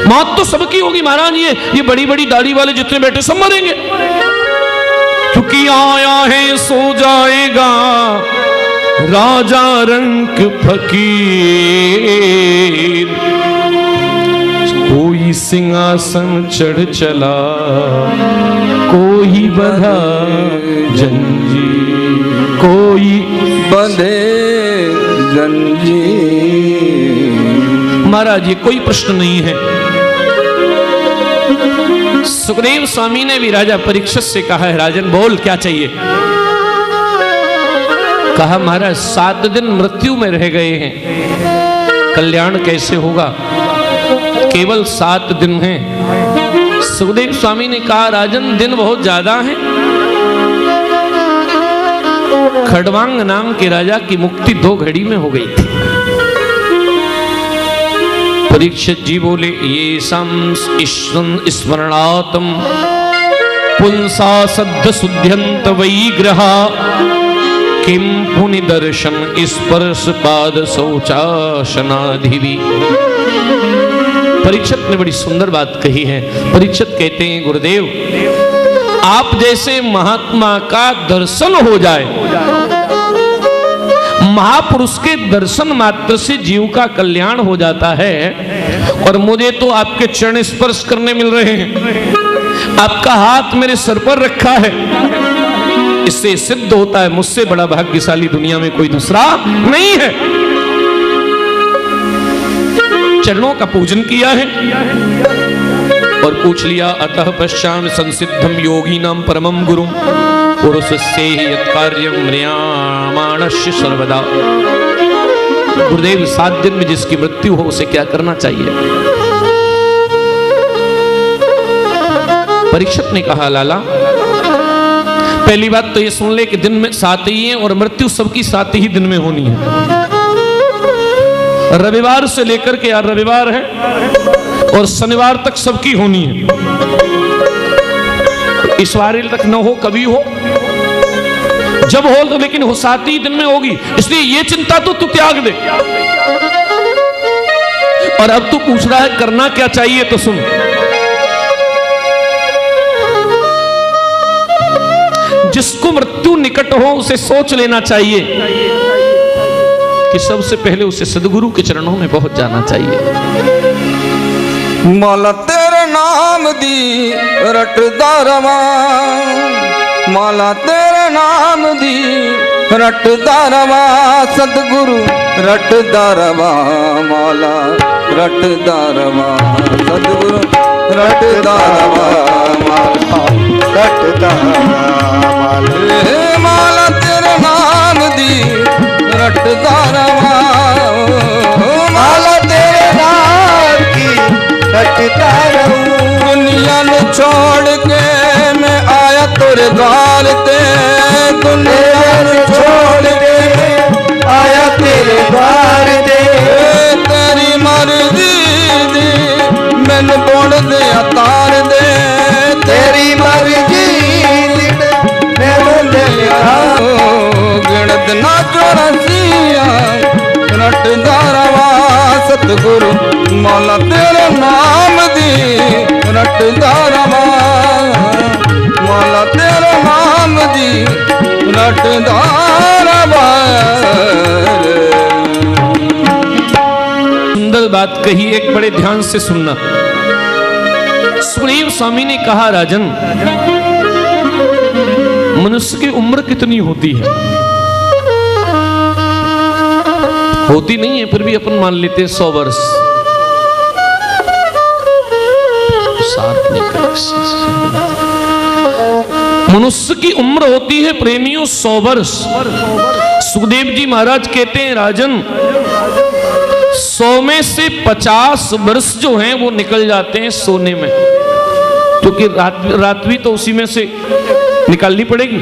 मौत तो सबकी होगी महाराज, ये बड़ी बड़ी दाढ़ी वाले जितने बैठे सब मरेंगे, क्योंकि आया है सो जाएगा राजा रंक फकीर। कोई सिंहासन चढ़ चला, कोई बंधा जंजीर, कोई बंधे जंजीर। महाराज ये कोई प्रश्न नहीं है। सुखदेव स्वामी ने भी राजा परीक्षित से कहा है, राजन बोल क्या चाहिए। कहा महाराज 7 दिन मृत्यु में रह गए हैं, कल्याण कैसे होगा, केवल 7 दिन हैं। सुखदेव स्वामी ने कहा राजन दिन बहुत ज्यादा हैं। खड़वांग नाम के राजा की मुक्ति 2 घड़ी में हो गई थी। परीक्षित जी बोले ये स्मरणातम पुंसा सद्ध शुद्ध्यंत वैग्रहा किम पुनि दर्शन स्पर्श पाद शौचाशनाधिवी। परीक्षित ने बड़ी सुंदर बात कही है। परीक्षित कहते हैं गुरुदेव आप जैसे महात्मा का दर्शन हो जाए, महापुरुष के दर्शन मात्र से जीव का कल्याण हो जाता है। और मुझे तो आपके चरण स्पर्श करने मिल रहे हैं, आपका हाथ मेरे सर पर रखा है, इससे सिद्ध होता है मुझसे बड़ा भाग्यशाली दुनिया में कोई दूसरा नहीं है। चरणों का पूजन किया है और पूछ लिया अतः पश्चाम संसिद्धम योगिनां परमं गुरुं पुरुषस्य यत्कार्यं म्रियमाणस्य सर्वदा। गुरुदेव 7 दिन में जिसकी मृत्यु हो उसे क्या करना चाहिए। परीक्षित ने कहा लाला पहली बात तो ये सुन ले कि दिन में 7 ही है और मृत्यु सबकी 7 ही दिन में होनी है। रविवार से लेकर के यार रविवार है और शनिवार तक सबकी होनी है। इस तक न हो कभी हो जब हो तो, लेकिन वो 7 ही दिन में होगी, इसलिए ये चिंता तो तू त्याग दे। और अब तू पूछ रहा है करना क्या चाहिए, तो सुन। जिसको मृत्यु निकट हो उसे सोच लेना चाहिए कि सबसे पहले उसे सदगुरु के चरणों में पहुंच जाना चाहिए। माला तेरे नाम दी रटदा रवा, माला तेरे नाम दी रटदा रवा, सतगुरु रटदा रवा, माला रटदा रवा, सतगुरु रटदा रवा, माला रटदा रवा, माला तेरे नाम दी रटदा रवा, माला तेरे नाम की रटदा रहूं। दुनिया ने छोड़ के मैं आया तेरे द्वार ते, दुनिया ने छोड़ के आया तेरे द्वार ते, तेरी मर्जी दी मैनू बोल दे अतार दे, तेरी मर्जी मैनू दे गिणत ना चौरासिया रटदा रवा, सतगुरु मौला तेरे नाम दी रटदा रवा, मौला तेरे नाम दी रटदा रवा। सुंदर बात कही, एक बड़े ध्यान से सुनना। सुखदेव स्वामी ने कहा राजन मनुष्य की उम्र कितनी होती है, होती नहीं है फिर भी अपन मान लेते हैं 100 वर्ष। मनुष्य की उम्र होती है प्रेमियों 100 वर्ष। सुखदेव जी महाराज कहते हैं राजन 100 में से 50 वर्ष जो हैं वो निकल जाते हैं सोने में, क्योंकि रात भी तो उसी में से निकालनी पड़ेगी।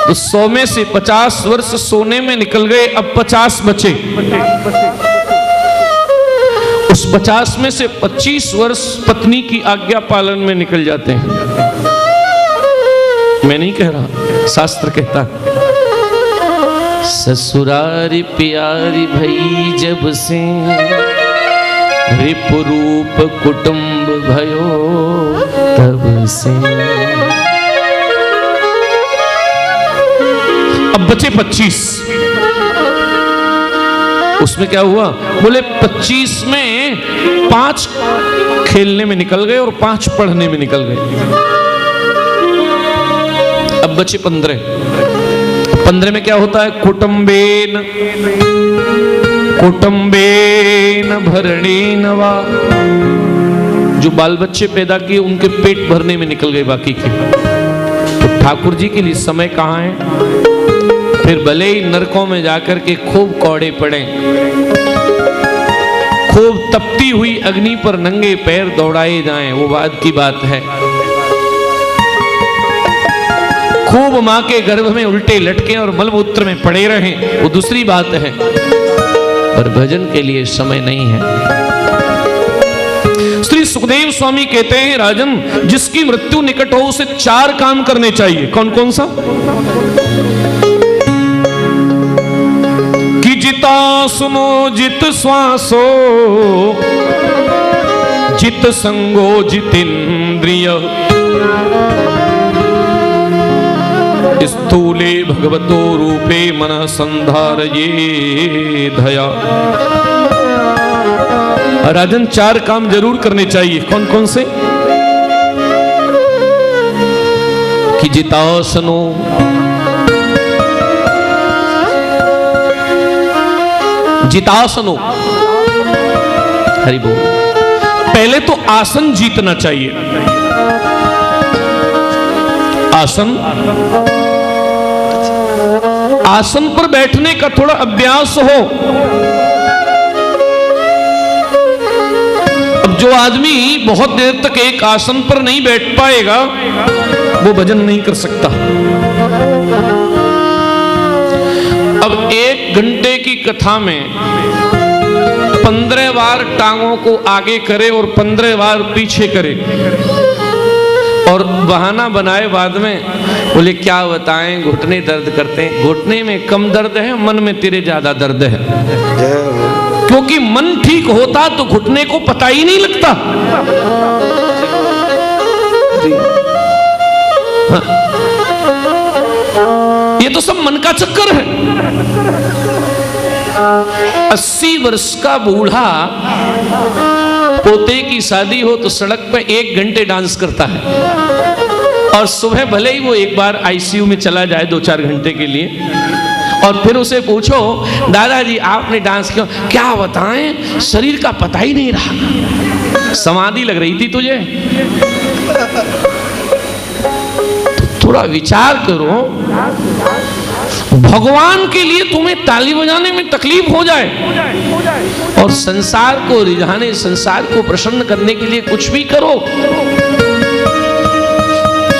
तो 100 में से 50 वर्ष सोने में निकल गए, अब 50 बचे। उस 50 में से 25 वर्ष पत्नी की आज्ञा पालन में निकल जाते हैं। मैं नहीं कह रहा, शास्त्र कहता है। ससुरारी प्यारी भई जब से रिपुरूप कुटुंब भयो तब से। अब बचे 25। उसमें क्या हुआ? बोले 25 में 5 खेलने में निकल गए और 5 पढ़ने में निकल गए। अब बचे 15। 15 में क्या होता है? कुटुंबेन भरणेन वा। जो बाल बच्चे पैदा किए उनके पेट भरने में निकल गए बाकी के। तो ठाकुर जी के लिए समय कहाँ है? फिर भले ही नरकों में जाकर के खूब कौड़े पड़े, खूब तपती हुई अग्नि पर नंगे पैर दौड़ाए जाएं, वो बाद की बात है। खूब मां के गर्भ में उल्टे लटके और मलमूत्र में पड़े रहें, वो दूसरी बात है। पर भजन के लिए समय नहीं है। श्री सुखदेव स्वामी कहते हैं, राजन, जिसकी मृत्यु निकट हो उसे 4 काम करने चाहिए। कौन कौन सा? कि जिता सुनो जित श्वासो, जित संगो जितेंद्रिय, स्थूले भगवतो रूपे मनः संधारये धया। राजन 4 काम जरूर करने चाहिए। कौन कौन से? कि जितासनो, जितासनो, हरि बोल। पहले तो आसन जीतना चाहिए। आसन, आसन पर बैठने का थोड़ा अभ्यास हो। अब जो आदमी बहुत देर तक एक आसन पर नहीं बैठ पाएगा वो भजन नहीं कर सकता। अब 1 घंटे की कथा में 15 बार टांगों को आगे करे और 15 बार पीछे करे और बहाना बनाए बाद में, बोले क्या बताएं घुटने दर्द करते हैं। घुटने में कम दर्द है, मन में तेरे ज्यादा दर्द है। क्योंकि मन ठीक होता तो घुटने को पता ही नहीं लगता। हाँ। ये तो सब मन का चक्कर है। 80 वर्ष का बूढ़ा पोते की शादी हो तो सड़क पे 1 घंटे डांस करता है, और सुबह भले ही वो एक बार आईसीयू में चला जाए 2-4 घंटे के लिए, और फिर उसे पूछो दादाजी आपने डांस किया, क्या बताएं शरीर का पता ही नहीं रहा, समाधि लग रही थी तुझे। थोड़ा विचार करो, भगवान के लिए तुम्हें ताली बजाने में तकलीफ हो जाए और संसार को रिझाने, संसार को प्रसन्न करने के लिए कुछ भी करो।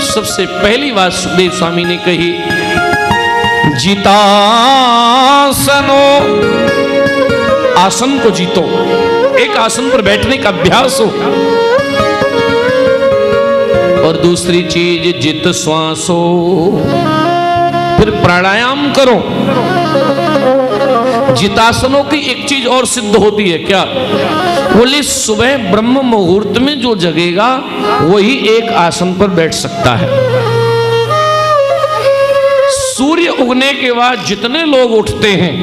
सबसे पहली बात सुखदेव स्वामी ने कही, जितासनो, आसन को जीतो। एक आसन पर बैठने का अभ्यास हो। और दूसरी चीज जित श्वासो, फिर प्राणायाम करो। जितासनों की एक चीज और सिद्ध होती है, क्या? बोले सुबह ब्रह्म मुहूर्त में जो जगेगा वही एक आसन पर बैठ सकता है। सूर्य उगने के बाद जितने लोग उठते हैं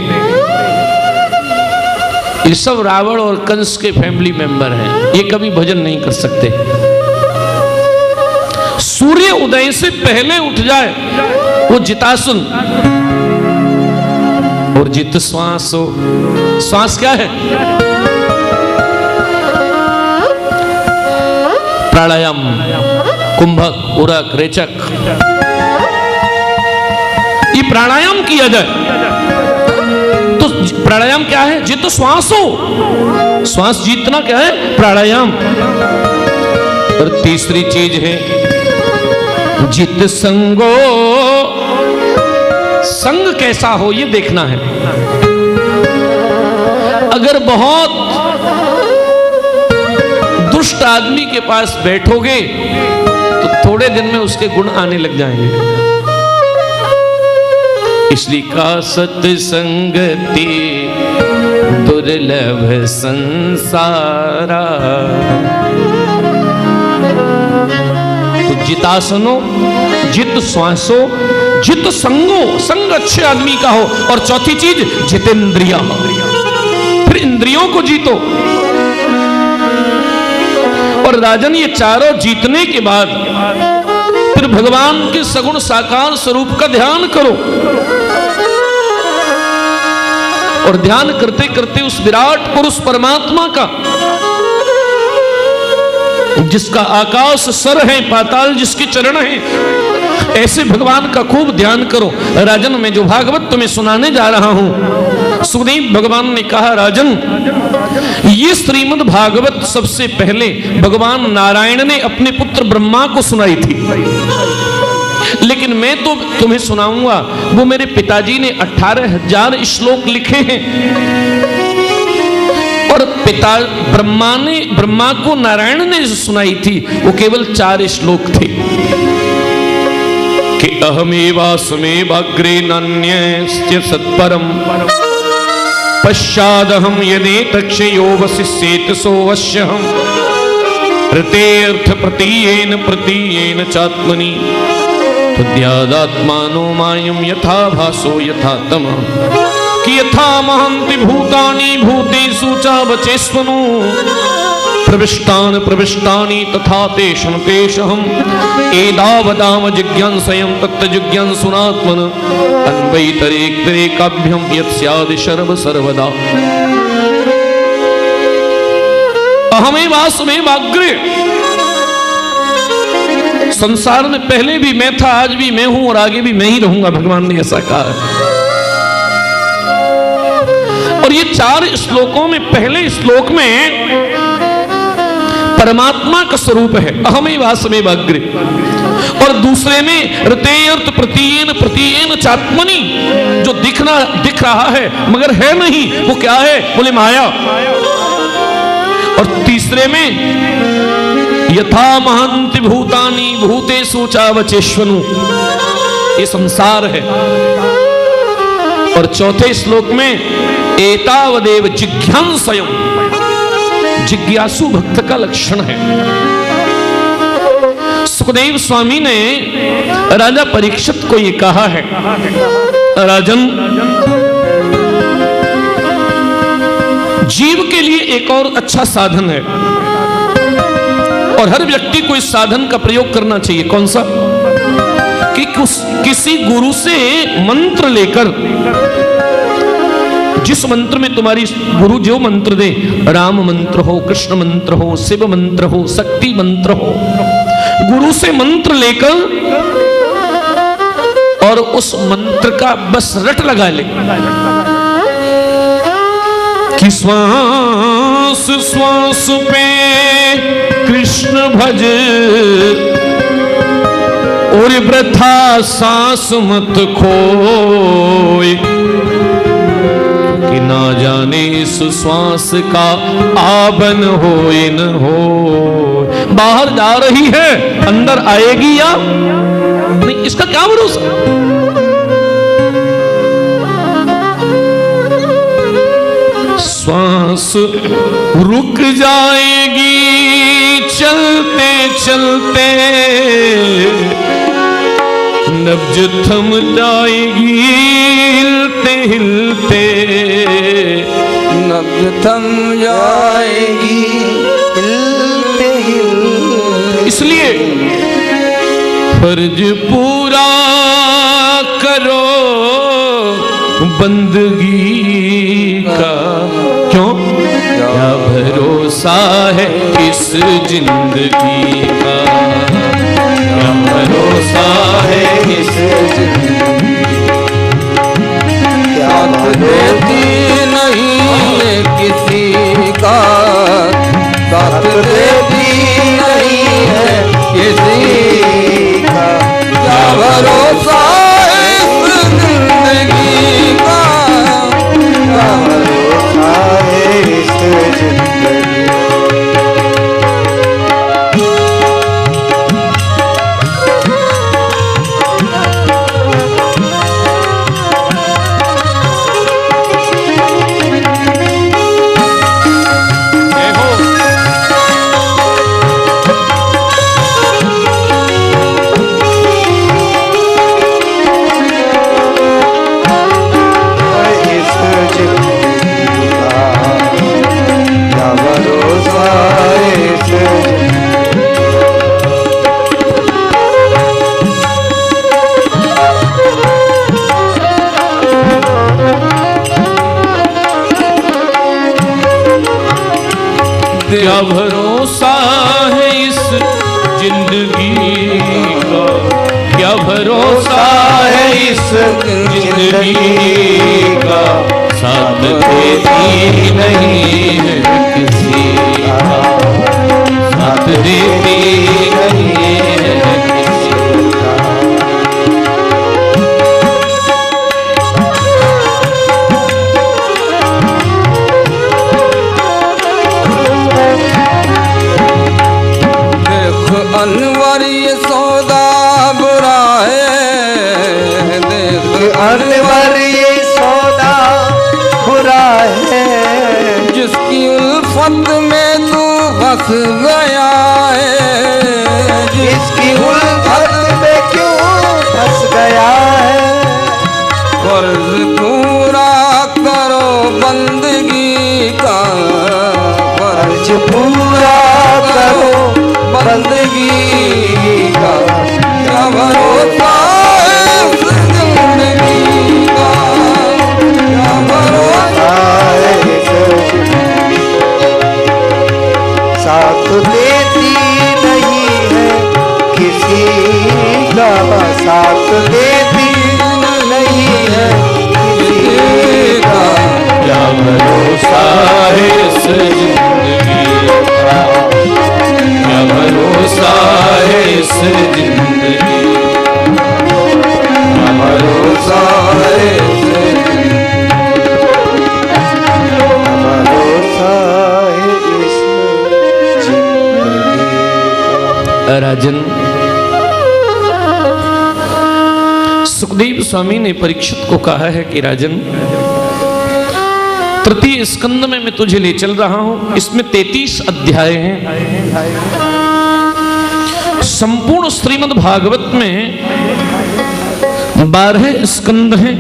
ये सब रावण और कंस के फैमिली मेंबर हैं, ये कभी भजन नहीं कर सकते। सूर्य उदय से पहले उठ जाए वो जितासन। और जित श्वास हो, श्वास क्या है? प्राणायाम, कुंभक, उरक, रेचक, ये प्राणायाम किया जाए। तो प्राणायाम क्या है? जित श्वास हो, श्वास जीतना क्या है? प्राणायाम। और तीसरी चीज है जित संगो, संग कैसा हो ये देखना है। अगर बहुत दुष्ट आदमी के पास बैठोगे तो थोड़े दिन में उसके गुण आने लग जाएंगे। इसलिए का सत्संगति दुर्लभ संसारा। तो जितासनो, जित श्वासो, जित संगो, संग अच्छे आदमी का हो, और चौथी चीज जितेंद्रिया, फिर इंद्रियों को जीतो। और राजन ये चारों जीतने के बाद फिर भगवान के सगुण साकार स्वरूप का ध्यान करो, और ध्यान करते करते उस विराट पुरुष परमात्मा का, जिसका आकाश सर है, पाताल जिसके चरण हैं, ऐसे भगवान का खूब ध्यान करो। राजन, मैं जो भागवत तुम्हें सुनाने जा रहा हूं, सुखदेव भगवान ने कहा, राजन ये श्रीमद् भागवत सबसे पहले भगवान नारायण ने अपने पुत्र ब्रह्मा को सुनाई थी, लेकिन मैं तो तुम्हें सुनाऊंगा वो मेरे पिताजी ने 18,000 श्लोक लिखे हैं, और पिता ब्रह्मा को नारायण ने जो सुनाई थी वो केवल 4 श्लोक थे कि अहमेवास्मेवाग्रे नान्यस्य सत्परम पश्चादहम यदि तक्षयो वसिष्येत सोऽवश्यहम् ऋतेऽर्थ प्रतीयेन चात्मनि तद्यादात्मानो मायं यथा भासो यथा तमः कि यथा महन्ति भूतानि भूतेषु च वचेष्वनु प्रविष्टानि तथा तेषहम् एदावदाम जिज्ञासयं तत्तजिज्ञासुनात्मन अन्वैतरेकाभ्यं यत् स्यादि सर्वदा। अहमेवास्मेवाग्रे, संसार में पहले भी मैं था, आज भी मैं हूं, और आगे भी मैं ही रहूंगा, भगवान ने ऐसा कहा। और ये 4 श्लोकों में पहले श्लोक में परमात्मा का स्वरूप है अहमेवास्मेवाग्रे, और दूसरे में ऋतेऽर्थ प्रतीयेन चात्मनि, जो दिख रहा है मगर है नहीं, वो क्या है? बोले माया। और तीसरे में यथा महन्ति भूतानि भूतेषु च वचेष्वनु, ये संसार है। और चौथे श्लोक में एतावदेव जिज्ञासयम्, जिज्ञासु भक्त का लक्षण है। सुखदेव स्वामी ने राजा परीक्षित को ये कहा है, राजन जीव के लिए एक और अच्छा साधन है, और हर व्यक्ति को इस साधन का प्रयोग करना चाहिए। कौन सा? कि किसी गुरु से मंत्र लेकर, जिस मंत्र में तुम्हारी गुरु जो मंत्र दे, राम मंत्र हो, कृष्ण मंत्र हो, शिव मंत्र हो, शक्ति मंत्र हो, गुरु से मंत्र लेकर और उस मंत्र का बस रट लगा ले कि श्वास श्वास पे कृष्ण भज और वृथा सांस मत खोए, कि ना जाने इस श्वास का आबन होए न हो। बाहर जा रही है, अंदर आएगी या नहीं, इसका क्या भरोसा? श्वास रुक जाएगी चलते चलते, नब्ज थम जाएगी हिलते हिलते, नब्ज थम जाएगी हिलते हिलते। इसलिए फर्ज पूरा करो बंदगी का, क्यों? क्या भरोसा है इस जिंदगी का, क्या भरोसा है इस जिंदगी, क्या देती नहीं है किसी का, साथ देती नहीं है किसी का, क्या भरोसा है इस जिंदगी का, क्या भरोसा है इस जिंदगी। क्या भरोसा है इस जिंदगी का, क्या भरोसा है इस जिंदगी का, साथ देती नहीं है किसी का, साथ देती नहीं है किसी का। देख अनवर ये सौदा बुरा है, देख अनवर ये सौदा बुरा है, जिसकी उल्फत में तू फंस गया है, जिसकी उल्फत में क्यों फंस गया है। फर्ज पूरा करो बंदगी का, फर्ज पूरा करो बंदगी का, क्या भरोसा है इस जिंदगी का, क्या भरोसा है इस जिंदगी का, साथ देती नहीं है किसी का, साथ देती नहीं है किसी का, क्या भरोसा है इस जिंदगी का, क्या भरोसा है इस जिंदगी, क्या भरोसा है इस भरोसा है इस जिंदगी का। राजन, सुखदेव स्वामी ने परीक्षित को कहा है कि राजन, तृतीय स्कंद में मैं तुझे ले चल रहा हूं, इसमें 33 अध्याय हैं। संपूर्ण श्रीमद् भागवत में 12 स्कंद हैं,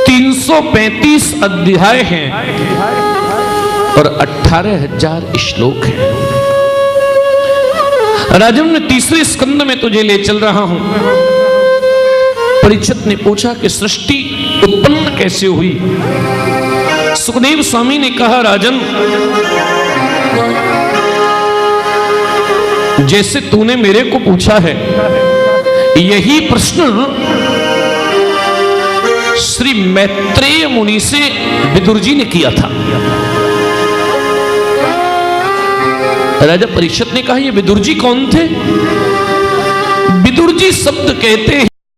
335 अध्याय हैं और 18,000 श्लोक हैं। राजन, मैं तीसरे स्कंद में तुझे ले चल रहा हूं। परीक्षित ने पूछा कि सृष्टि उत्पन्न कैसे हुई। सुखदेव स्वामी ने कहा, राजन, जैसे तूने मेरे को पूछा है, यही प्रश्न श्री मैत्रेय मुनि से विदुर जी ने किया था। राजा परीक्षित ने कहा, ये विदुर जी कौन थे? विदुर जी शब्द कहते हैं